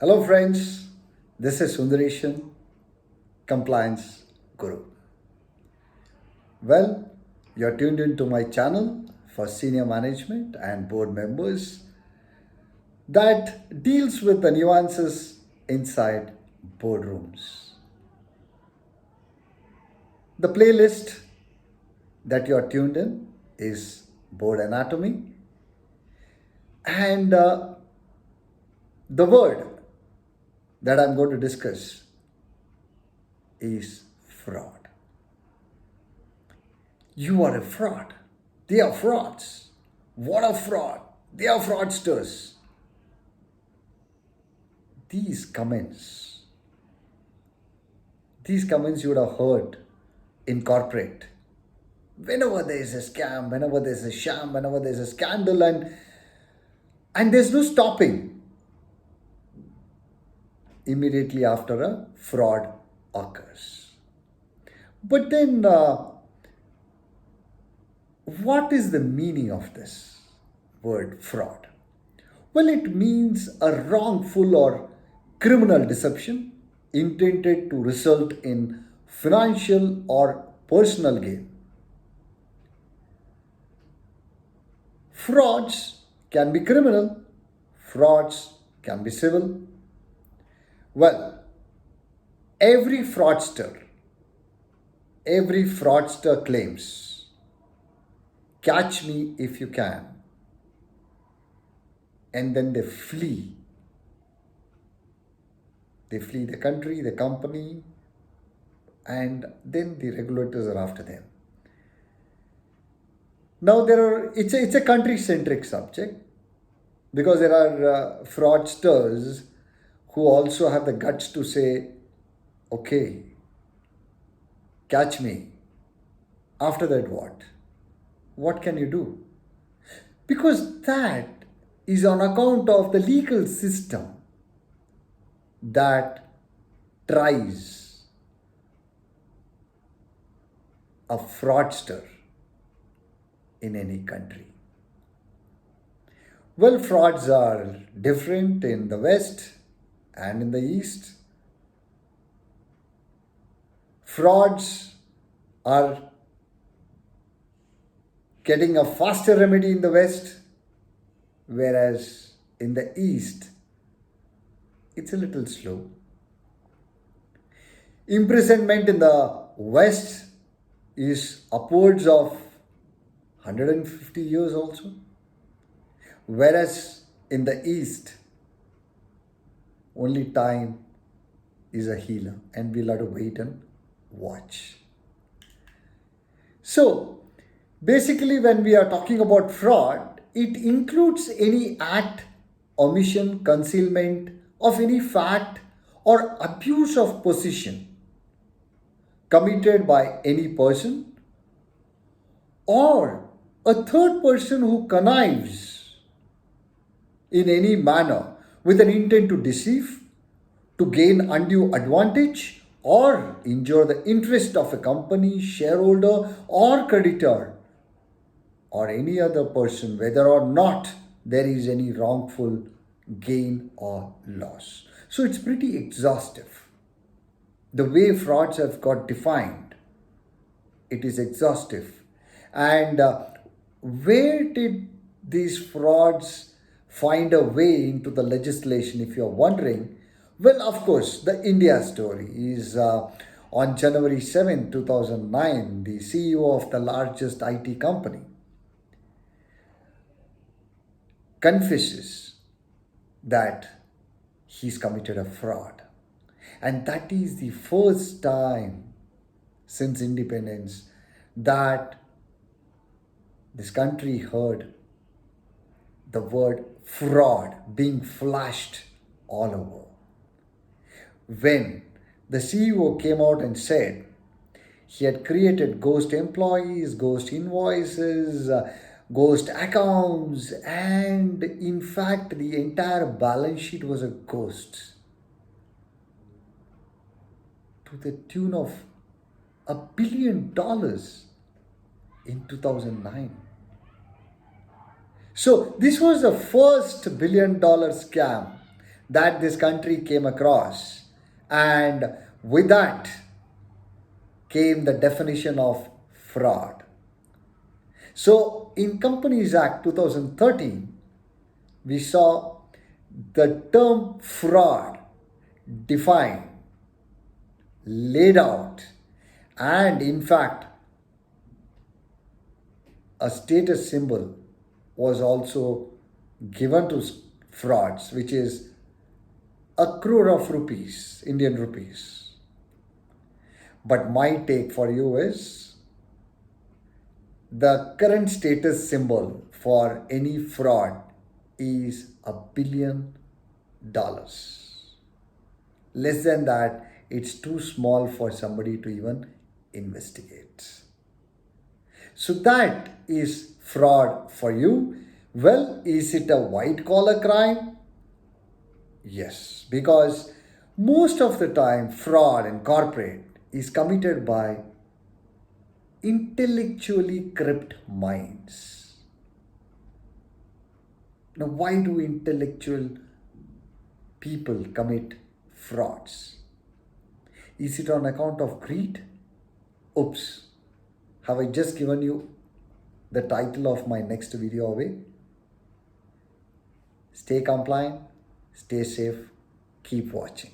Hello, friends. This is Sundareshan, Compliance Guru. Well, you're tuned into my channel for senior management and board members that deals with the nuances inside boardrooms. The playlist that you're tuned in is Board Anatomy, and the word that I'm going to discuss is fraud. You are a fraud. They are frauds. What a fraud. They are fraudsters. These comments, these comments you would have heard in corporate. Whenever there is a scam, whenever there's a sham, whenever there's a scandal, and there's no stopping immediately after a fraud occurs. But then, what is the meaning of this word fraud? Well, it means a wrongful or criminal deception intended to result in financial or personal gain. Frauds can be criminal, frauds can be civil. Well, every fraudster, every fraudster claims, catch me if you can. And then they flee. They flee the country, the company, and then the regulators are after them. Now it's a country-centric subject because there are fraudsters who also have the guts to say, okay, catch me. After that, what? What can you do? Because that is on account of the legal system that tries a fraudster in any country. Well, frauds are different in the West and in the East. Frauds are getting a faster remedy in the West, whereas in the East, it's a little slow. Imprisonment in the West is upwards of 150 years also, whereas in the East, only time is a healer, and we'll have to wait and watch. So, basically, when we are talking about fraud, it includes any act, omission, concealment of any fact or abuse of position committed by any person or a third person who connives in any manner with an intent to deceive, to gain undue advantage, or injure the interest of a company, shareholder, or creditor, or any other person, whether or not there is any wrongful gain or loss. So it's pretty exhaustive. The way frauds have got defined, it is exhaustive. And where did these frauds find a way into the legislation, if you're wondering? Well, of course, the India story is on January 7, 2009, the CEO of the largest IT company confesses that he's committed a fraud. And that is the first time since independence that this country heard the word fraud being flashed all over. When the CEO came out and said he had created ghost employees, ghost invoices, ghost accounts, and in fact, the entire balance sheet was a ghost to the tune of $1 billion in 2009. So, this was the first $1 billion scam that this country came across. And with that came the definition of fraud. So, in Companies Act 2013, we saw the term fraud defined, laid out, and in fact, a status symbol was also given to frauds, which is a crore of rupees, Indian rupees. But my take for you is the current status symbol for any fraud is $1 billion. Less than that, it's too small for somebody to even investigate. So that is fraud for you. Well, is it a white collar crime? Yes, because most of the time fraud in corporate is committed by intellectually corrupt minds. Now, why do intellectual people commit frauds? Is it on account of greed? Oops, have I just given you the title of my next video away? Stay compliant, stay safe, keep watching.